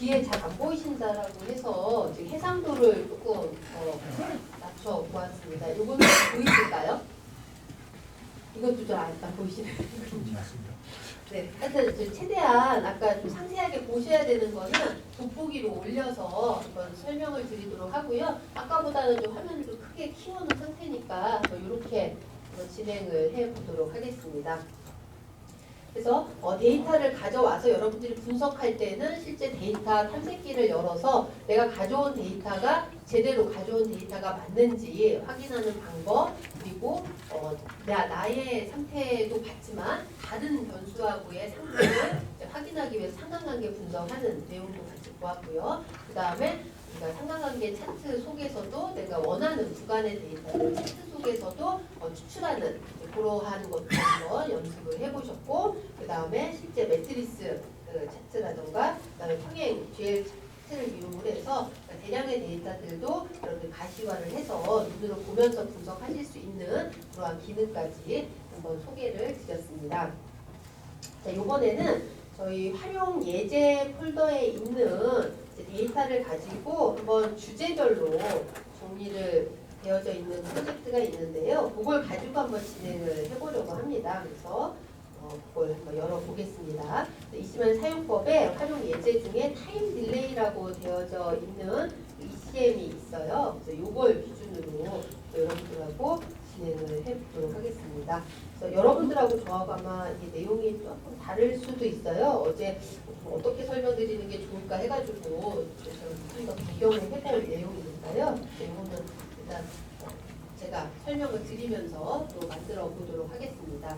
뒤에 잘 안 보이신다라고 해서 지금 해상도를 조금 낮춰 보았습니다. 이거는 보이실까요? 이것도 좀 안 보이시나요? 네, 하여튼 최대한 아까 좀 상세하게 보셔야 되는 거는 돋보기로 올려서 한번 설명을 드리도록 하고요. 아까보다는 좀 화면을 좀 크게 키워놓은 상태니까 이렇게 진행을 해보도록 하겠습니다. 그래서 데이터를 가져와서 여러분들이 분석할 때는 실제 데이터 탐색기를 열어서 내가 가져온 데이터가 제대로 가져온 데이터가 맞는지 확인하는 방법, 그리고 나의 상태도 같지만 다른 변수하고의 상태를 확인하기 위해서 상관관계 분석하는 내용도 같이 보았고요. 그 다음에 우리가 상관관계 차트 속에서도 내가 원하는 구간의 데이터를 차트 속에서도 추출하는 그러한 것도 한번 연습을 해보셨고, 그 다음에 실제 매트리스 차트라던가 그 다음에 평행 GL 차트를 이용을 해서 대량의 데이터들도 여러분들 가시화를 해서 눈으로 보면서 분석하실 수 있는 그러한 기능까지 한번 소개를 드렸습니다. 자, 이번에는 저희 활용 예제 폴더에 있는 데이터를 가지고 한번 주제별로 정리를 되어져 있는 프로젝트가 있는데요. 그걸 가지고 한번 진행을 해보려고 합니다. 그래서 그걸 한번 열어보겠습니다. ECM 사용법에 활용 예제 중에 타임 딜레이라고 되어져 있는 ECM이 있어요. 그래서 이걸 기준으로 여러분들하고 진행을 해보도록 하겠습니다. 그래서 여러분들하고 저하고 아마 이 내용이 조금 다를 수도 있어요. 어제 어떻게 설명드리는 게 좋을까 해가지고 좀 더 비교를 해볼 내용이니까요. 이거는 일단 제가 설명을 드리면서 또 만들어 보도록 하겠습니다.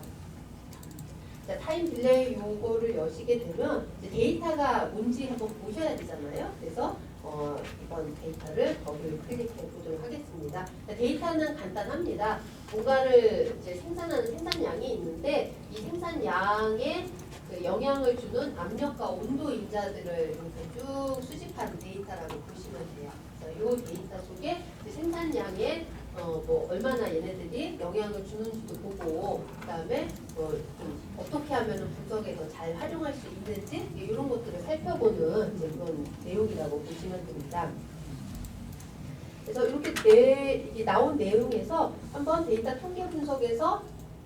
자, 타임 딜레이 요거를 여시게 되면 이제 데이터가 뭔지 한번 보셔야 되잖아요. 그래서 이번 데이터를 더블 클릭해 보도록 하겠습니다. 자, 데이터는 간단합니다. 뭔가를 이제 생산하는 생산량이 있는데 이 생산량에 그 영향을 주는 압력과 온도 인자들을 이렇게 쭉 수집한 데이터라고 보시면 돼요. 그래서 이 데이터 속에 생산량에 뭐 얼마나 얘네들이 영향을 주는지도 보고, 그다음에 좀 어떻게 하면 분석에서 잘 활용할 수 있는지 이런 것들을 살펴보는 이제 그런 내용이라고 보시면 됩니다. 그래서 이렇게 나온 내용에서 한번 데이터 통계 분석에서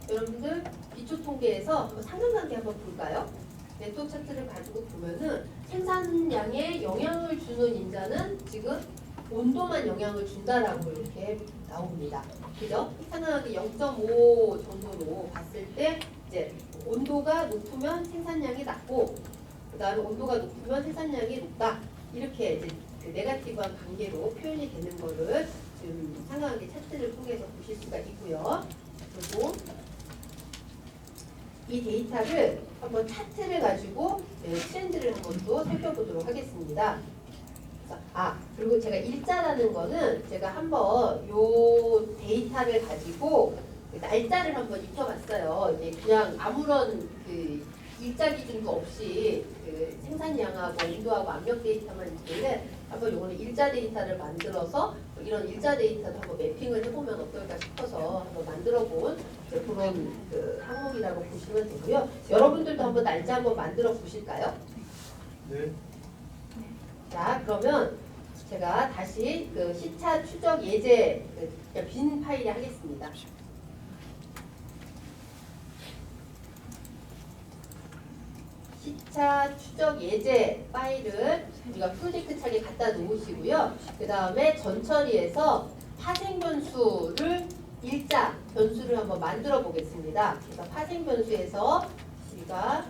여러분들 기초 통계에서 한번 상관관계 한번 볼까요? 네트워크 차트를 가지고 보면은 생산량에 영향을 주는 인자는 지금 온도만 영향을 준다라고 이렇게 나옵니다. 그죠? 상관관계 0.5 정도로 봤을 때 이제 온도가 높으면 생산량이 낮고, 그 다음에 온도가 높으면 생산량이 높다. 이렇게 이제 그 네거티브한 관계로 표현이 되는 거를 지금 상관관계 차트를 통해서 보실 수가 있고요. 그리고 이 데이터를 한번 차트를 가지고 트렌드를 한번 또 살펴보도록 하겠습니다. 그리고 제가 일자라는 거는 제가 한번 요 데이터를 가지고 날짜를 한번 익혀봤어요. 이제 그냥 아무런 그 일자 기준도 없이 그 생산량하고 온도하고 압력 데이터만 있는데 한번 요거는 일자 데이터를 만들어서 이런 일자 데이터도 한번 매핑을 해보면 어떨까 싶어서 한번 만들어본 그런 그 항목이라고 보시면 되고요. 여러분들도 한번 날짜 한번 만들어 보실까요? 네. 자, 그러면 제가 다시 그 시차 추적 예제 그냥 빈 파일에 하겠습니다. 시차 추적 예제 파일을 우리가 프로젝트 창에 갖다 놓으시고요. 그 다음에 전처리에서 파생 변수를 일자 변수를 한번 만들어 보겠습니다. 그래서 파생 변수에서 우리가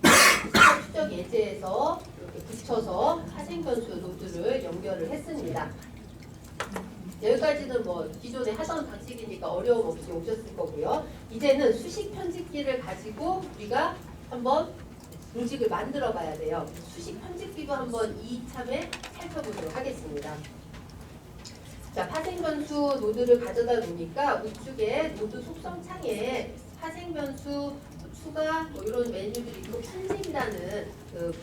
시차 추적 예제에서 이렇게 붙여서 파생 변수 노드를 연결을 했습니다. 여기까지는 뭐 기존에 하던 방식이니까 어려움 없이 오셨을 거고요. 이제는 수식 편집기를 가지고 우리가 한번 로직을 만들어 봐야 돼요. 수식 편집기도 한번 이참에 살펴보도록 하겠습니다. 자, 파생 변수 노드를 가져다 놓으니까 우측에 노드 속성 창에 파생 변수 추가 뭐 이런 메뉴들이 있고 편집이라는 그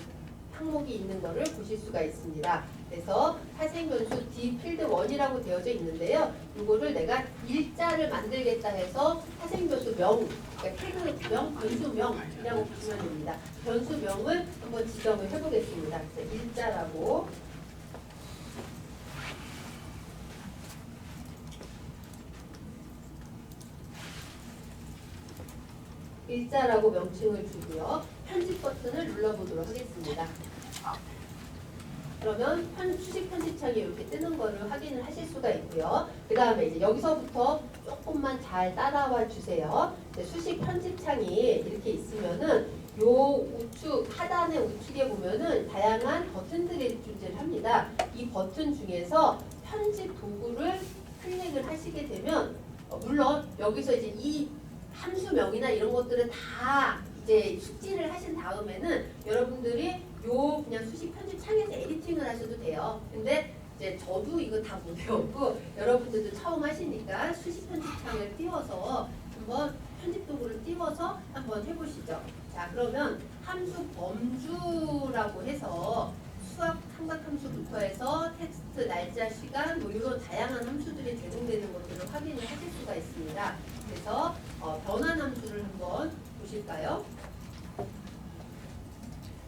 항목이 있는 것을 보실 수가 있습니다. 그래서 타생변수 D 필드 1이라고 되어져 있는데요. 이거를 내가 일자를 만들겠다 해서 타생변수 명, 그러니까 필드명, 변수명이라고 보시면 됩니다. 변수명을 한번 지정을 해보겠습니다. 그래서 일자라고 일자라고 명칭을 주고요. 편집 버튼을 눌러보도록 하겠습니다. 그러면 수식 편집창이 이렇게 뜨는 거를 확인을 하실 수가 있고요. 그 다음에 이제 여기서부터 조금만 잘 따라와 주세요. 수식 편집창이 이렇게 있으면은 요 우측 하단의 우측에 보면은 다양한 버튼들이 존재를 합니다. 이 버튼 중에서 편집 도구를 클릭을 하시게 되면 물론 여기서 이제 이 함수명이나 이런 것들은 다 이제 숙지를 하신 다음에는 여러분들이 요 그냥 수식 편집 창에서 에디팅을 하셔도 돼요. 근데 이제 저도 이거 다 못 배웠고 여러분들도 처음 하시니까 수식 편집 창을 띄워서 한번 편집 도구를 띄워서 한번 해보시죠. 자, 그러면 함수 범주라고 해서 수학 삼각함수부터 해서 텍스트, 날짜, 시간 뭐 이런 다양한 함수들이 제공되는 것들을 확인을 하실 수가 있습니다. 그래서 변환함수를 한번 보실까요?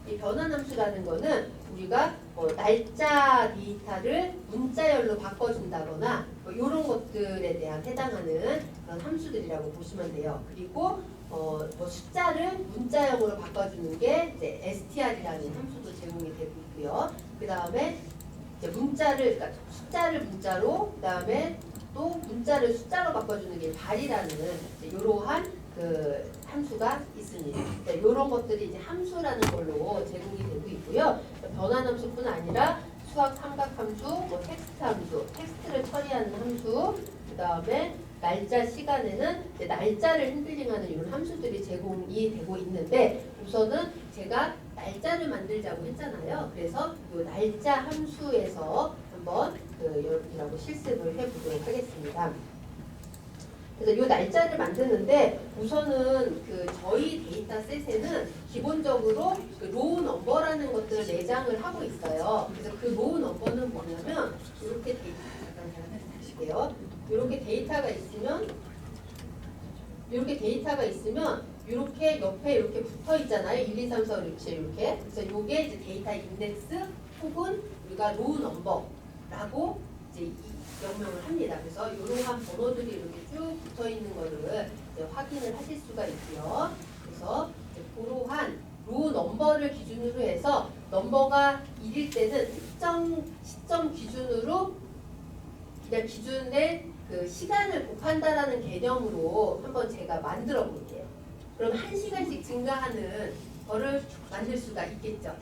이 변환함수라는 거는 우리가 날짜 데이터를 문자열로 바꿔준다거나 뭐 이런 것들에 대한 해당하는 그런 함수들이라고 보시면 돼요. 그리고 뭐 숫자를 문자형으로 바꿔주는 게 이제 str이라는 함수도 제공이 되고 있고요. 그 다음에 이제 그러니까 숫자를 문자로, 그 다음에 또 문자를 숫자로 바꿔주는 게 발이라는 이러한 그 함수가 있습니다. 이런 것들이 이제 함수라는 걸로 제공이 되고 있고요. 변환함수뿐 아니라 수학 삼각함수, 뭐 텍스트 함수, 텍스트를 처리하는 함수, 그 다음에 날짜, 시간에는 이제 날짜를 핸들링하는 이런 함수들이 제공이 되고 있는데 우선은 제가 날짜를 만들자고 했잖아요. 그래서 이 날짜 함수에서 한번 여러분들하고 실습을 해보도록 하겠습니다. 그래서 이 날짜를 만드는데 우선은 저희 데이터셋에는 기본적으로 로우 넘버라는 것들을 내장을 하고 있어요. 그래서 그 로우 넘버는 뭐냐면 이렇게 데이터가 있으면 이렇게 옆에 이렇게 붙어 있잖아요. 1, 2, 3, 4, 5, 6, 7 이렇게. 그래서 이게 이제 데이터 인덱스 혹은 우리가 로우 넘버라고 이제 명명을 합니다. 그래서 이러한 번호들이 이렇게 쭉 붙어 있는 거를 확인을 하실 수가 있고요. 그래서 그러한 로우 넘버를 기준으로 해서 넘버가 1일 때는 특정 시점 기준으로 그냥 기준의 그 시간을 곱한다라는 개념으로 한번 제가 만들어 볼게요. 그럼 1시간씩 증가하는 거를 만들 수가 있겠죠.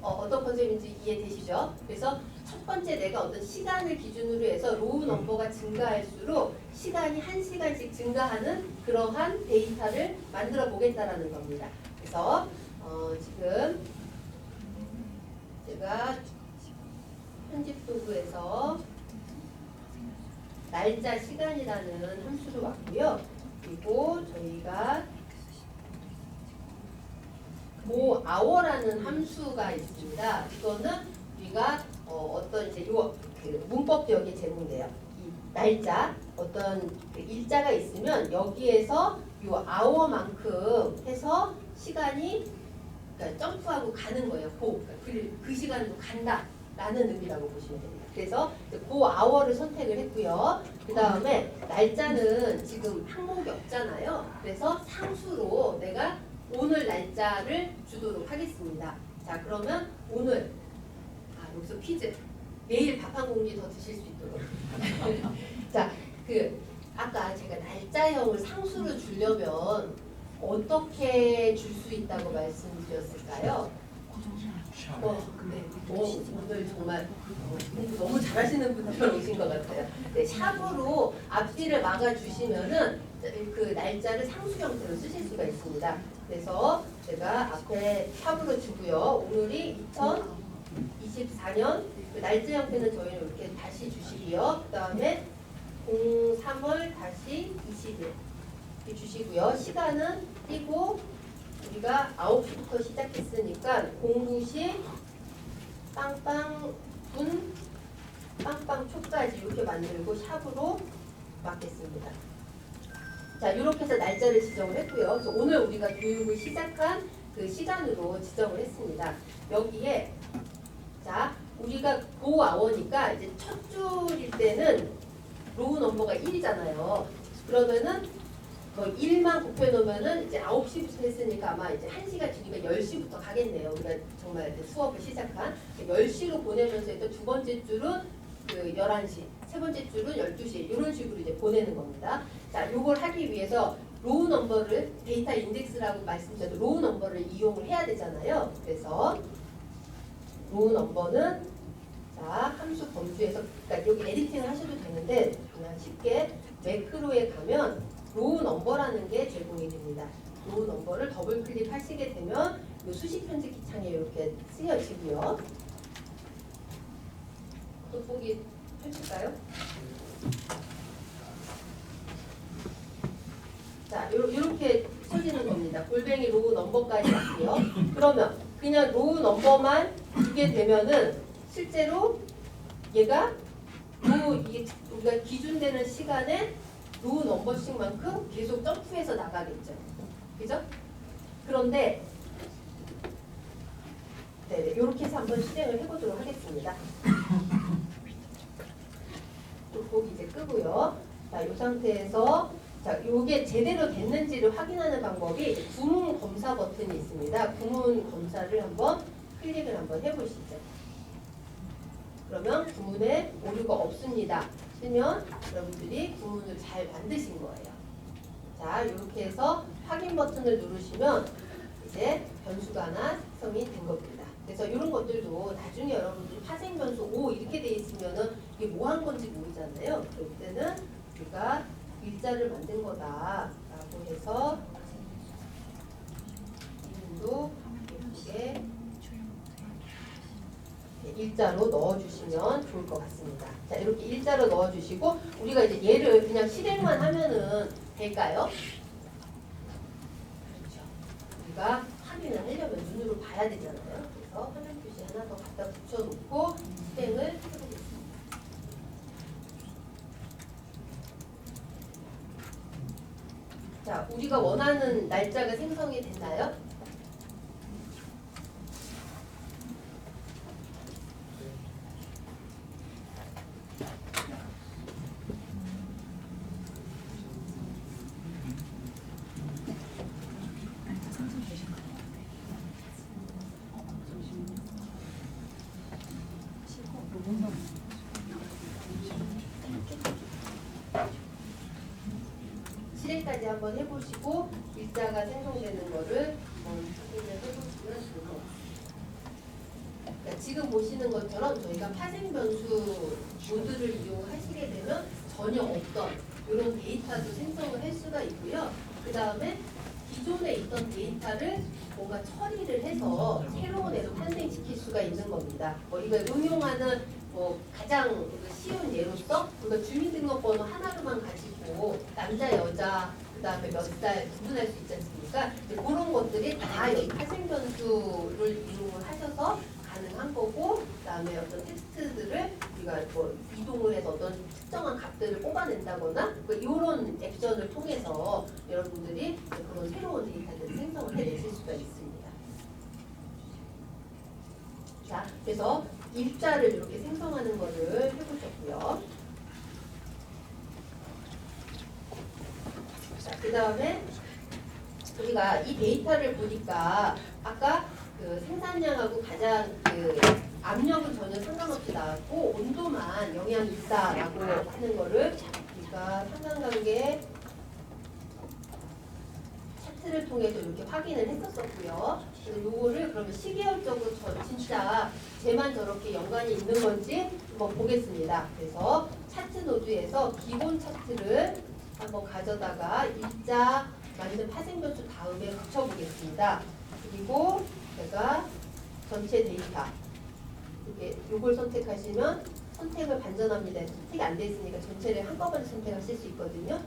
어떤 컨셉인지 이해되시죠? 그래서 첫 번째 내가 어떤 시간을 기준으로 해서 로우 넘버가 증가할수록 시간이 1시간씩 증가하는 그러한 데이터를 만들어 보겠다라는 겁니다. 그래서 지금 제가 편집 도구에서 날짜, 시간이라는 함수를 왔고요. 그리고 저희가 hour라는 함수가 있습니다. 이거는 우리가 어떤 이제 그 문법도 여기 제공돼요. 이 날짜 어떤 그 일자가 있으면 여기에서 요 hour만큼 해서 시간이 그러니까 점프하고 가는 거예요. 그 시간으로 간다라는 의미라고 보시면 됩니다. 그래서 그 hour를 선택을 했고요. 그 다음에 날짜는 지금 항목이 없잖아요. 그래서 상수로 내가 오늘 날짜를 주도록 하겠습니다. 자, 그러면 오늘 여기서 퀴즈. 내일 밥 한 공기 더 드실 수 있도록. 자, 아까 제가 날짜형을 상수로 주려면 어떻게 줄 수 있다고 말씀드렸을까요? 네. 오늘 정말 너무 잘하시는 분들 오신 것 같아요. 네, 샵으로 앞뒤를 막아주시면은 그 날짜를 상수 형태로 쓰실 수가 있습니다. 그래서 제가 앞에 샵으로 주고요. 오늘이 2024년 그 날짜 형태는 저희는 이렇게 다시 주시고요. 그 다음에 03월 다시 20일 이렇게 주시고요. 시간은 띄고 우리가 9시부터 시작했으니까 09시 빵빵분 빵빵초까지 이렇게 만들고 샵으로 맞겠습니다. 자, 이렇게 해서 날짜를 지정을 했고요. 그래서 오늘 우리가 교육을 시작한 그 시간으로 지정을 했습니다. 여기에 자, 우리가 고아워니까 이제 첫 줄일 때는 로우 넘버가 1이잖아요. 그러면은 뭐 1만 곱해놓으면은 이제 9시부터 했으니까 아마 이제 1시가 뒤니까 10시부터 가겠네요. 우리가 정말 이제 수업을 시작한 10시로 보내면서 또 두 번째 줄은 그 11시, 세 번째 줄은 12시 이런 식으로 이제 보내는 겁니다. 자, 요걸 하기 위해서 로우 넘버를 데이터 인덱스라고 말씀드려도 로우 넘버를 이용을 해야 되잖아요. 그래서 로우 넘버는 자, 함수 범주에서 그러니까 여기 에디팅을 하셔도 되는데 그냥 쉽게 매크로에 가면 로우 넘버라는 게 제공이 됩니다. 로우 넘버를 더블 클릭하시게 되면 이 수식 편집기 창에 이렇게 쓰여지고요. 돋보기 펼칠까요? 자, 이렇게 쳐지는 겁니다. 골뱅이 로우 넘버까지 왔고요. 그러면 그냥 로우 넘버만 주게 되면은 실제로 얘가 이게 우리가 기준되는 시간에 로우 넘버씩만큼 계속 점프해서 나가겠죠. 그죠? 그런데 네, 이렇게 해서 한번 실행을 해보도록 하겠습니다. 또 보기 이제 끄고요. 자, 이 상태에서 자, 요게 제대로 됐는지를 확인하는 방법이 구문 검사 버튼이 있습니다. 구문 검사를 한번 클릭을 한번 해보시죠. 그러면 구문에 오류가 없습니다. 쓰면 여러분들이 구문을 잘 만드신 거예요. 자, 이렇게 해서 확인 버튼을 누르시면 이제 변수가 하나 생성이 된 겁니다. 그래서 이런 것들도 나중에 여러분들이 파생 변수 5 이렇게 돼 있으면은 이게 뭐 한 건지 모르잖아요. 그럴 때는 우리가 일자를 만든 거다라고 해서 이름도 예쁘게 일자로 넣어주시면 좋을 것 같습니다. 자, 이렇게 일자로 넣어주시고 우리가 이제 얘를 그냥 실행만 하면은 될까요? 그렇죠. 우리가 확인을 하려면 눈으로 봐야 되잖아요. 그래서 화면 표시 하나 더 갖다 붙여놓고 실행을 해보겠습니다. 자, 우리가 원하는 날짜가 생성이 됐나요? 실행까지 한번 해보시고 일자가 생성되는 거를 확인을 해보시면 좋을 것 같습니다. 그러니까 지금 보시는 것처럼 저희가 파생 변수 모드를 이용하시게 되면 전혀 없던 이런 데이터도 생성을 할 수가 있고요. 그 다음에 기존에 있던 데이터를 뭔가 처리를 해서 새로운 애로 탄생시킬 수가 있는 겁니다. 이걸 응용하는 가장 쉬운 예로서 우리가 주민등록번호 하나로만 가지고 남자, 여자, 그 다음에 몇 살 구분할 수 있지 않습니까? 그런 것들이 다 여기 파생 변수를 이용을 하셔서 가능한 거고, 그 다음에 어떤 텍스트들을 우리가 이동을 해서 어떤 특정한 값들을 뽑아낸다거나 이런 액션을 통해서 여러분들이 그런 새로운 데이터들을 생성을 해내실 수가 있습니다. 자, 그래서 일자를 이렇게 생성하는 거를 해보셨고요. 자, 그 다음에 우리가 이 데이터를 보니까 아까 그 생산량하고 가장 그 압력은 전혀 상관없이 나왔고 온도만 영향이 있다라고 하는 거를 우리가 상관관계 차트를 통해서 이렇게 확인을 했었었고요. 그래서 요거를 그러면 시계열적으로 진짜 쟤만 저렇게 연관이 있는 건지 한번 보겠습니다. 그래서 차트 노드에서 기본 차트를 한번 가져다가 일자 만든 파생 변수 다음에 붙여보겠습니다. 그리고 제가 전체 데이터 요걸 선택하시면 선택을 반전합니다. 선택이 안 돼 있으니까 전체를 한꺼번에 선택하실 수 있거든요.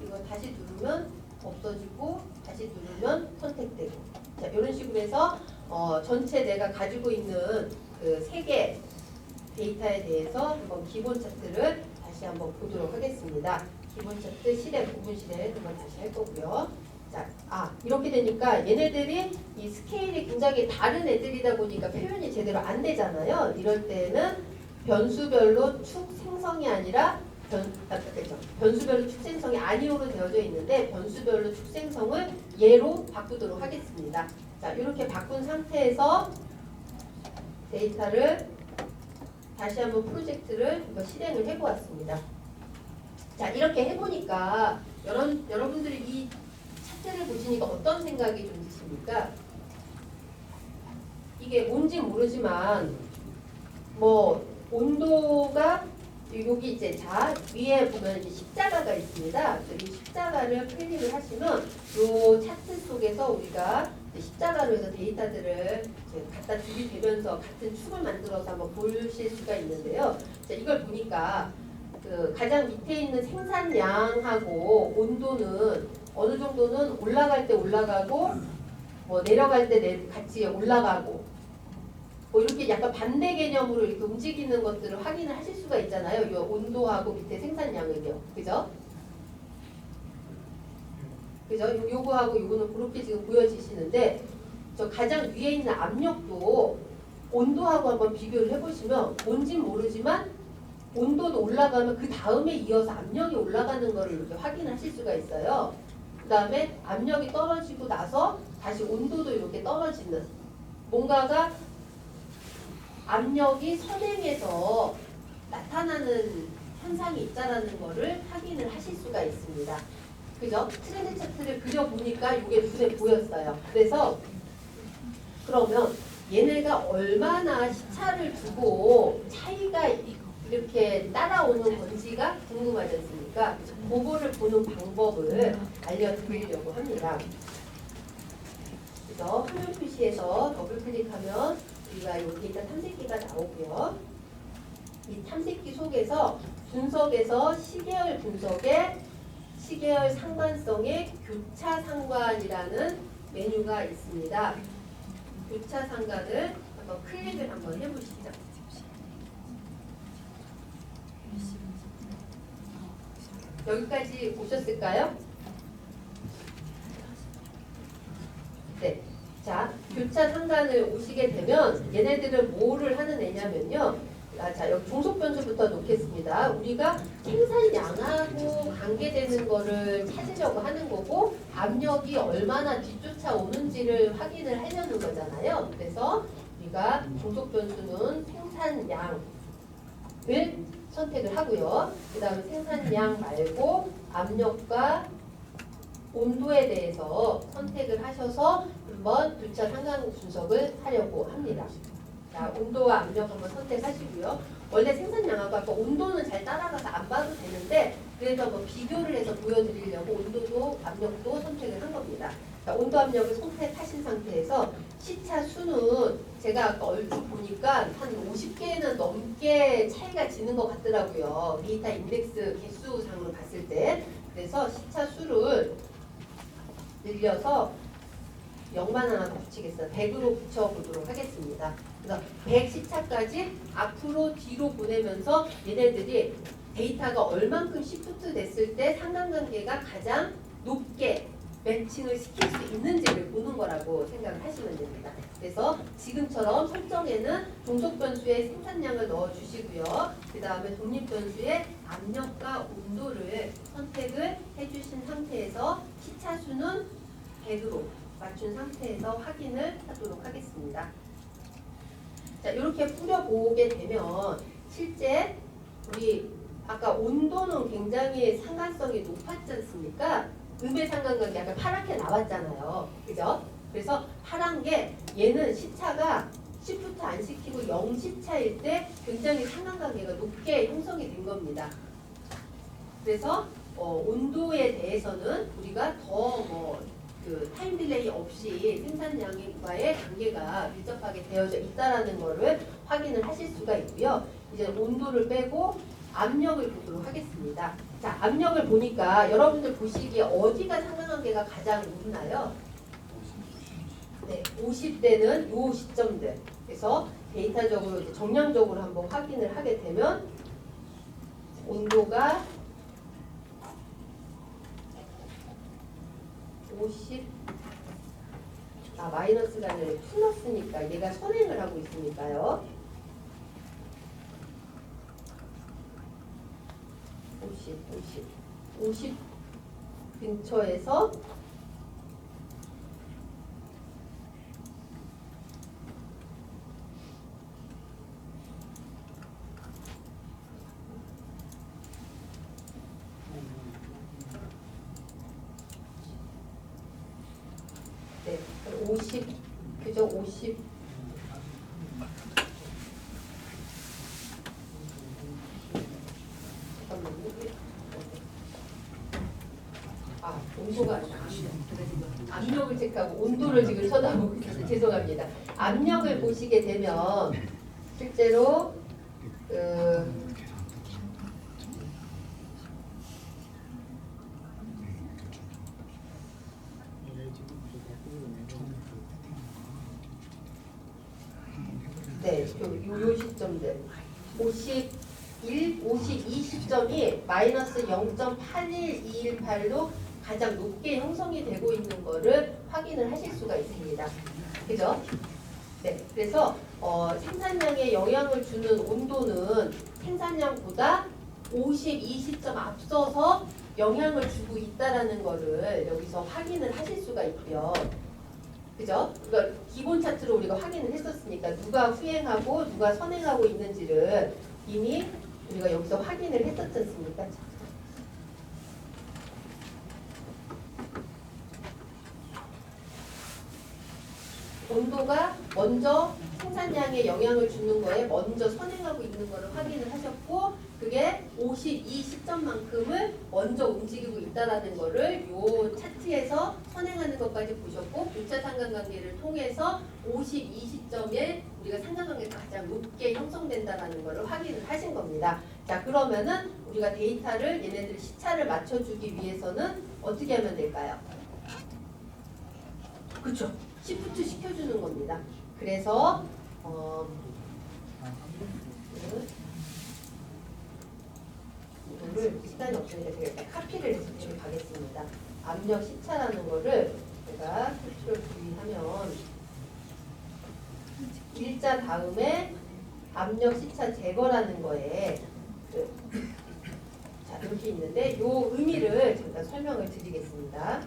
이거 다시 누르면 없어지고 다시 누르면 선택되고 자, 이런 식으로 해서 전체 내가 가지고 있는 그 세 개 데이터에 대해서 한번 기본 차트를 다시 한번 보도록 하겠습니다. 기본 차트 실행, 부분 실행 한번 다시 할 거고요. 자, 이렇게 되니까 얘네들이 이 스케일이 굉장히 다른 애들이다 보니까 표현이 제대로 안 되잖아요. 이럴 때는 변수별로 축 생성이 아니라 그렇죠. 변수별로 축 생성이 아니오로 되어져 있는데 변수별로 축 생성을 예로 바꾸도록 하겠습니다. 자, 이렇게 바꾼 상태에서 데이터를 다시 한번 프로젝트를 실행을 해보았습니다. 자, 이렇게 해보니까 여러분들이 이 차트를 보시니까 어떤 생각이 좀 드십니까? 이게 뭔지 모르지만 뭐 온도가 여기 이제 자 위에 보면 이제 십자가가 있습니다. 이 십자가를 클릭을 하시면 이 차트 속에서 우리가 십자가로 해서 데이터들을 이제 갖다 들이대면서 같은 축을 만들어서 한번 보실 수가 있는데요. 자, 이걸 보니까 그 가장 밑에 있는 생산량하고 온도는 어느 정도는 올라갈 때 올라가고 뭐 내려갈 때 같이 올라가고 뭐 이렇게 약간 반대 개념으로 이렇게 움직이는 것들을 확인을 하실 수가 있잖아요. 이 온도하고 밑에 생산량은요. 그죠? 그죠? 요거하고 요거는 그렇게 지금 보여지시는데 저 가장 위에 있는 압력도 온도하고 한번 비교를 해보시면 뭔진 모르지만 온도도 올라가면 그 다음에 이어서 압력이 올라가는 거를 이렇게 확인하실 수가 있어요. 그 다음에 압력이 떨어지고 나서 다시 온도도 이렇게 떨어지는 뭔가가 압력이 선행해서 나타나는 현상이 있다라는 거를 확인을 하실 수가 있습니다. 그죠? 트렌드 차트를 그려보니까 이게 눈에 보였어요. 그래서 그러면 얘네가 얼마나 시차를 두고 차이가 이렇게 따라오는 건지가 궁금하지 않습니까? 그거를 보는 방법을 알려드리려고 합니다. 그래서 화면 표시에서 더블 클릭하면 우리가 이 데이터 탐색기가 나오고요. 이 탐색기 속에서 분석에서 시계열 분석에 시계열 상관성의 교차 상관이라는 메뉴가 있습니다. 교차 상관을 한번 클릭을 한번 해보시죠. 여기까지 오셨을까요? 네. 자, 교차 상관을 오시게 되면 얘네들은 뭐를 하는 애냐면요. 자, 여기 종속 변수부터 놓겠습니다. 우리가 생산량하고 관계되는 거를 찾으려고 하는 거고 압력이 얼마나 뒤쫓아오는지를 확인을 하려는 거잖아요. 그래서 우리가 종속 변수는 생산량을 선택을 하고요. 그 다음에 생산량 말고 압력과 온도에 대해서 선택을 하셔서 한번 교차 상관 분석을 하려고 합니다. 자, 온도와 압력 한번 선택하시고요. 원래 생산량하고 아까 온도는 잘 따라가서 안 봐도 되는데 그래서 한번 비교를 해서 보여드리려고 온도도 압력도 선택을 한 겁니다. 자, 온도 압력을 선택하신 상태에서 시차 수는 제가 아까 얼추 보니까 한 50개는 넘게 차이가 지는 것 같더라고요. 데이터 인덱스 개수상으로 봤을 때. 그래서 시차 수를 늘려서 0만 하나 더 붙이겠어요. 100으로 붙여보도록 하겠습니다. 그래서 100 시차까지 앞으로 뒤로 보내면서 얘네들이 데이터가 얼만큼 시프트 됐을 때 상관관계가 가장 높게 매칭을 시킬 수 있는지를 보는 거라고 생각을 하시면 됩니다. 그래서 지금처럼 설정에는 종속 변수의 생산량을 넣어주시고요. 그 다음에 독립 변수의 압력과 온도를 선택을 해주신 상태에서 시차수는 100으로 맞춘 상태에서 확인을 하도록 하겠습니다. 자, 이렇게 뿌려보게 되면 실제 우리 아까 온도는 굉장히 상관성이 높았지 않습니까? 음의 상관관계 약간 파랗게 나왔잖아요. 그죠? 그래서 파란 게 얘는 시차가 시프트 안 시키고 0시차일 때 굉장히 상관관계가 높게 형성이 된 겁니다. 그래서 온도에 대해서는 우리가 더 그 타임 딜레이 없이 생산량과의 관계가 밀접하게 되어져 있다라는 것을 확인을 하실 수가 있고요. 이제 온도를 빼고 압력을 보도록 하겠습니다. 자, 압력을 보니까 여러분들 보시기에 어디가 상관관계가 가장 높나요? 네, 50대는 요 시점들. 그래서 데이터적으로 이제 정량적으로 한번 확인을 하게 되면 온도가 50 마이너스가 아니라 플러스니까 얘가 선행을 하고 있으니까요. 50 근처에서 네, 50 그죠? 50 온도가 아니라 압력을 체크하고 온도를 지금 쳐다보고 있어서 죄송합니다. 압력을 보시게 되면 실제로 네, 요 시점들 52 시점이 마이너스 0.81218로 가장 높게 형성이 되고 있는 거를 확인을 하실 수가 있습니다. 그죠? 네, 그래서 생산량에 영향을 주는 온도는 생산량보다 52 시점 앞서서 영향을 주고 있다라는 거를 여기서 확인을 하실 수가 있고요. 그죠? 그러니까 기본 차트로 우리가 확인을 했었으니까 누가 후행하고 누가 선행하고 있는지를 이미 우리가 여기서 확인을 했었지 않습니까? 온도가 먼저 생산량에 영향을 주는 거에 먼저 선행하고 있는 거를 확인을 하셨고 그게 52 시점만큼을 먼저 움직이고 있다라는 거를 요 차트에서 선행하는 것까지 보셨고 교차 상관관계를 통해서 52 시점에 우리가 상관관계가 가장 높게 형성된다라는 거를 확인을 하신 겁니다. 자, 그러면은 우리가 데이터를 얘네들 시차를 맞춰주기 위해서는 어떻게 하면 될까요? 그렇죠. 시프트 시켜주는 겁니다. 그래서 이거를 시간이 없으니까 제가 일단 카피를 해서 가겠습니다. 압력 시차라는 거를 제가 컨트롤 V 하면 일자 다음에 압력 시차 제거라는 거에 자 이렇게 있는데 요 의미를 잠깐 설명을 드리겠습니다.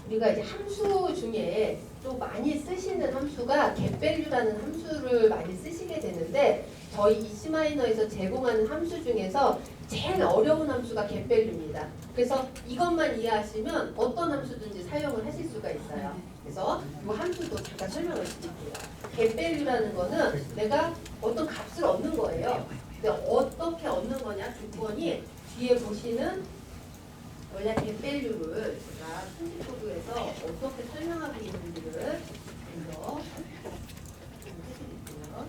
우리가 이제 함수 중에 또 많이 쓰시는 함수가 getValue라는 함수를 많이 쓰시게 되는데 저희 이시마이너에서 제공하는 함수 중에서 제일 어려운 함수가 getValue입니다. 그래서 이것만 이해하시면 어떤 함수든지 사용을 하실 수가 있어요. 그래서 이 함수도 잠깐 설명을 드릴게요. getValue라는 거는 내가 어떤 값을 얻는 거예요. 근데 어떻게 얻는 거냐? 조건이 뒤에 보시는 원래 getValue를 제가 편집코드에서 어떻게 설명하고 있는지를 먼저 해드릴게요.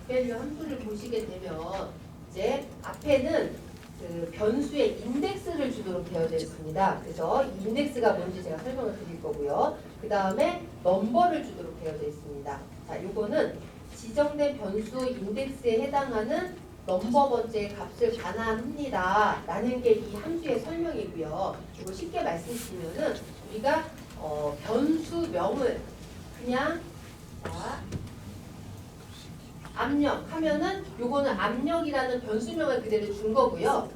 getValue 함수를 보시게 되면 이제 앞에는 그 변수의 인덱스를 주도록 되어져 있습니다. 그래서 이 인덱스가 뭔지 제가 설명을 드릴 거고요. 그 다음에 넘버를 주도록 되어져 있습니다. 자, 요거는 지정된 변수 인덱스에 해당하는 넘버 번째의 값을 반환합니다. 라는 게 이 함수의 설명이고요. 이거 쉽게 말씀드리면은 우리가 변수명을 그냥 자, 압력 하면은 요거는 압력이라는 변수명을 그대로 준 거고요.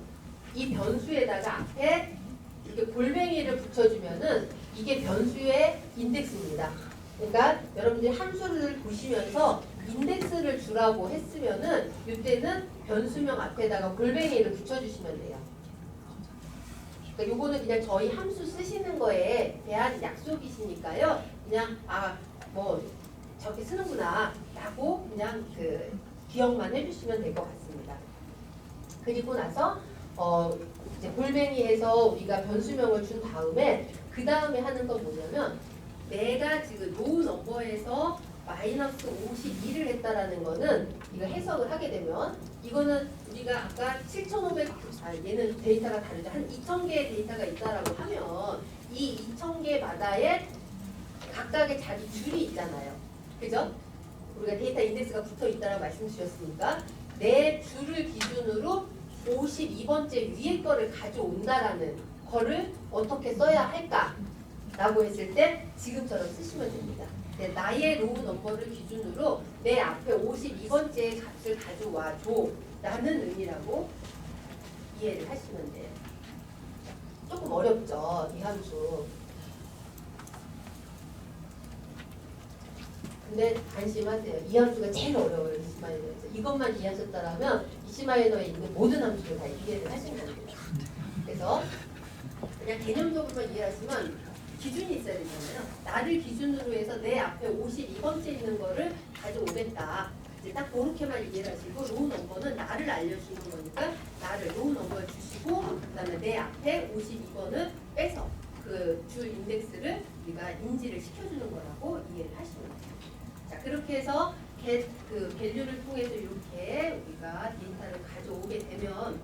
이 변수에다가 앞에 이렇게 골뱅이를 붙여주면은 이게 변수의 인덱스입니다. 그러니까 여러분들이 함수를 보시면서 인덱스를 주라고 했으면은 이때는 변수명 앞에다가 골뱅이를 붙여주시면 돼요. 그러니까 요거는 그냥 저희 함수 쓰시는 거에 대한 약속이시니까요. 그냥 뭐 저렇게 쓰는구나 라고 그냥 그 기억만 해주시면 될 것 같습니다. 그리고 나서 이제 골뱅이에서 우리가 변수명을 준 다음에 그 다음에 하는 건 뭐냐면 내가 지금 로우 넘버에서 마이너스 52를 했다라는 거는 이거 해석을 하게 되면 이거는 우리가 아까 7,500 얘는 데이터가 다르죠. 한 2,000개의 데이터가 있다라고 하면 이 2,000개마다의 각각의 자기 줄이 있잖아요. 그죠? 우리가 데이터 인덱스가 붙어 있다라고 말씀 주셨으니까 내 줄을 기준으로 52번째 위에 거를 가져온다라는 거를 어떻게 써야 할까? 라고 했을 때 지금처럼 쓰시면 됩니다. 나의 로우 넘버를 기준으로 내 앞에 52번째의 값을 가져와 줘 라는 의미라고 이해를 하시면 돼요. 조금 어렵죠, 이 함수. 근데 안심하세요. 이 함수가 제일 어려워요, 이시마이너에서. 이것만 이해하셨다면 이시마이너에 있는 모든 함수를 다 이해를 하시면 돼요. 그래서 그냥 개념적으로만 이해하시면 기준이 있어야 되잖아요. 나를 기준으로 해서 내 앞에 52번째 있는 거를 가져오겠다. 이제 딱 그렇게만 이해를 하시고 로우 넘버는 나를 알려주는 거니까 나를 로우 넘버를 주시고 그다음에 내 앞에 52번을 빼서 그 줄 인덱스를 우리가 인지를 시켜주는 거라고 이해를 하시면 돼요. 자, 그렇게 해서 그 밸류를 통해서 이렇게 우리가 데이터를 가져오게 되면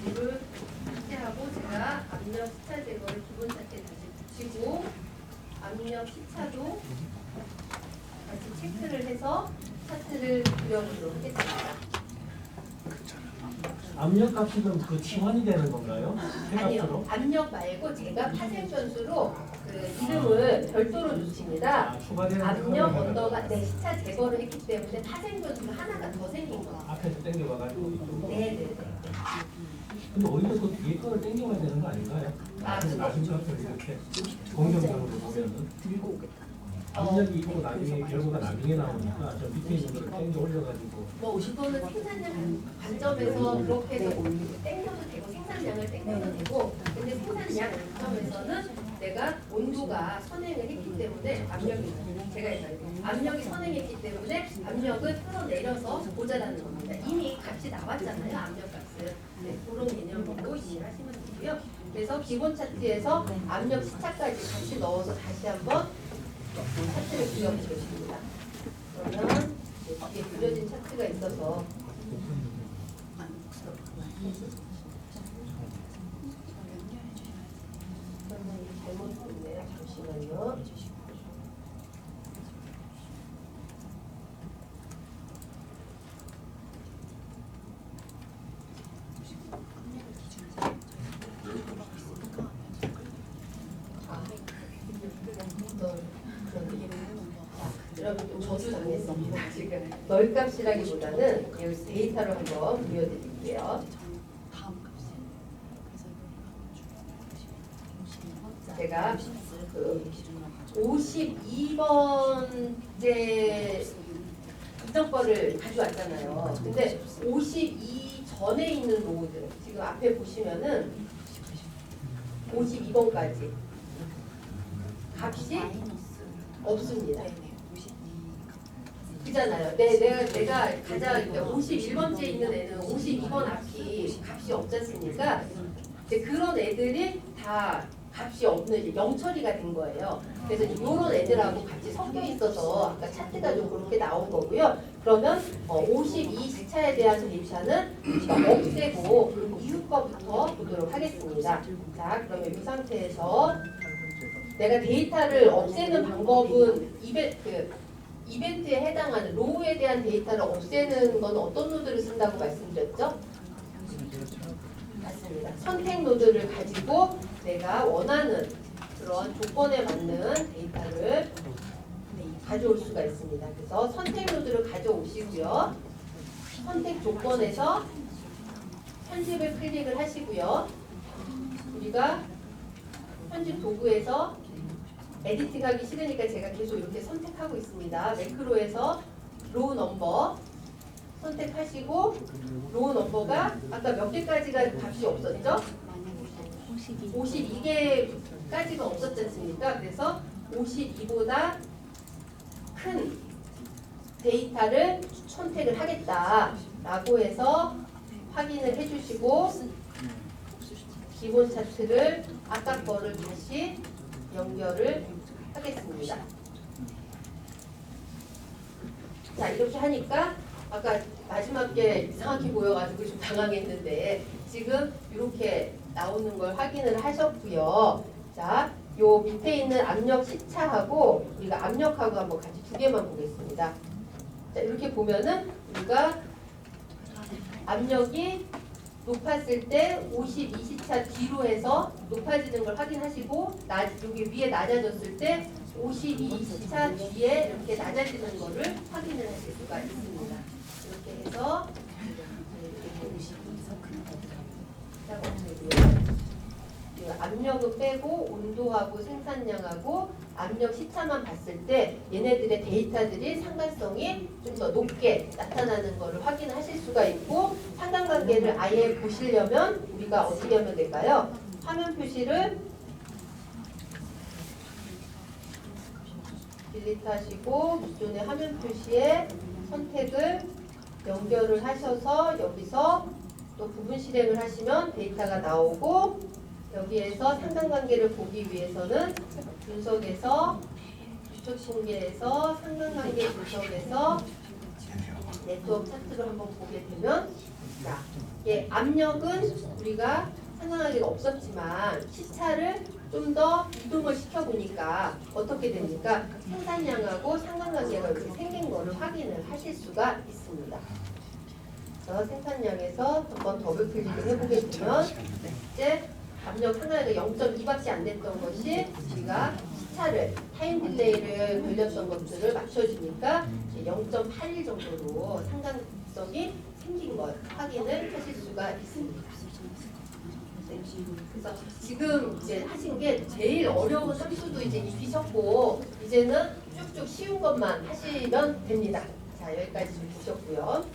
이를 삭제하고 제가 압력 시차 제거를 기본 차트에 다시 붙이고 압력 시차도 다시 체크를 해서 차트를 그려보도록 하겠습니다. 압력 값이 그럼 그 치환이 되는 건가요? 아니요. 압력 말고 제가 파생 변수로 그 이름을 별도로 줬습니다. 추가되는 압력 언더가 내 시차 제거를 했기 때문에 파생 변수가 하나가 더 생긴 거예요. 앞에서 땡겨와가지고 이쪽으로. 네네네. 근데 오히려 그 뒤에 거를 땡겨와야 되는 거 아닌가요? 나중 값을 이렇게 공정적으로 보면은 들고 오겠다. 압력이 있고 나중에 결과가 나중에 나오니까 저 밑에 있는 거를 땡겨 올려가지고. 뭐 이거는 생산량 관점에서 그렇게 해서 땡겨도 되고 생산량을 땡겨도 되고 근데 생산량 관점에서는 내가 온도가 선행을 했기 때문에 압력이 제가 압력이 선행했기 때문에 압력을 끌어내려서 보자라는 겁니다. 이미 값이 나왔잖아요. 압력값을. 네, 그런 개념으로 이해하시면 되고요. 그래서 기본 차트에서 압력 시차까지 같이 넣어서 다시 한번 차트를 그려보겠습니다. 그러면 이게 그려진 차트가 있어서 잘못됐네요. 잠시만요. 여러분 저주 당했습니다. 지금 널값이라기보다는 여기 데이터로 한번 보여드릴게요. 제가 그 52번째 이전 거를 가져왔잖아요. 근데 52 전에 있는 로우들 지금 앞에 보시면은 52번까지 값이 없습니다. 그잖아요. 내가 가장 51번째 있는 애는 52번 앞이 값이 없지 않습니까? 이제 그런 애들이 다 값이 없는 이제 0 처리가 된 거예요. 그래서 이런 애들하고 같이 섞여 있어서 아까 차트가 좀 그렇게 나온 거고요. 그러면 52 시차에 대한 데이터는 없애고 그리고 이후 거부터 보도록 하겠습니다. 자, 그러면 이 상태에서 내가 데이터를 없애는 방법은 이벤트에 해당하는 로우에 대한 데이터를 없애는 건 어떤 노드를 쓴다고 말씀드렸죠? 맞습니다. 선택 노드를 가지고 내가 원하는 그런 조건에 맞는 데이터를 가져올 수가 있습니다. 그래서 선택 노드를 가져오시고요. 선택 조건에서 편집을 클릭을 하시고요. 우리가 편집 도구에서 에디팅하기 싫으니까 제가 계속 이렇게 선택하고 있습니다. 매크로에서 로우 넘버 선택하시고 로우 넘버가 아까 몇 개까지가 값이 없었죠? 52개까지가 없었지 않습니까? 그래서 52보다 큰 데이터를 선택을 하겠다라고 해서 확인을 해주시고 기본 차트를 아까 거를 다시 연결을 하겠습니다. 자, 이렇게 하니까 아까 마지막 게 이상하게 보여가지고 좀 당황했는데 지금 이렇게 나오는 걸 확인을 하셨고요. 자, 요 밑에 있는 압력 시차하고 우리가 압력하고 한번 같이 두 개만 보겠습니다. 자, 이렇게 보면은 우리가 압력이 높았을 때 52시차 뒤로 해서 높아지는 걸 확인하시고 여기 위에 낮아졌을 때 52시차 뒤에 이렇게 낮아지는 거를 확인을 하실 수가 있습니다. 이렇게 해서 압력은 빼고 온도하고 생산량하고 압력 시차만 봤을 때 얘네들의 데이터들이 상관성이 좀 더 높게 나타나는 것을 확인하실 수가 있고 상관관계를 아예 보시려면 우리가 어떻게 하면 될까요? 화면 표시를 딜리트하시고 기존의 화면 표시에 선택을 연결을 하셔서 여기서 또 부분 실행을 하시면 데이터가 나오고 여기에서 상관관계를 보기 위해서는 분석에서 추측 통계에서 상관관계 분석에서 네트워크 차트를 한번 보게 되면 자, 압력은 우리가 상관관계가 없었지만 시차를 좀 더 이동을 시켜보니까 어떻게 됩니까? 생산량하고 상관관계가 이렇게 생긴 거를 확인을 하실 수가 있습니다. 그래서 생산량에서 한번 더블 클릭을 해보게 되면 이제 압력 상관관계가 0.2밖에 안 됐던 것이 우리가 시차를 타임 딜레이를 돌렸던 것들을 맞춰주니까 0.81 정도로 상관성이 생긴 걸 확인을 하실 수가 있습니다. 그래서 지금 이제 하신 게 제일 어려운 함수도 이제 익히셨고 이제는 쭉쭉 쉬운 것만 하시면 됩니다. 자, 여기까지 좀 보셨고요.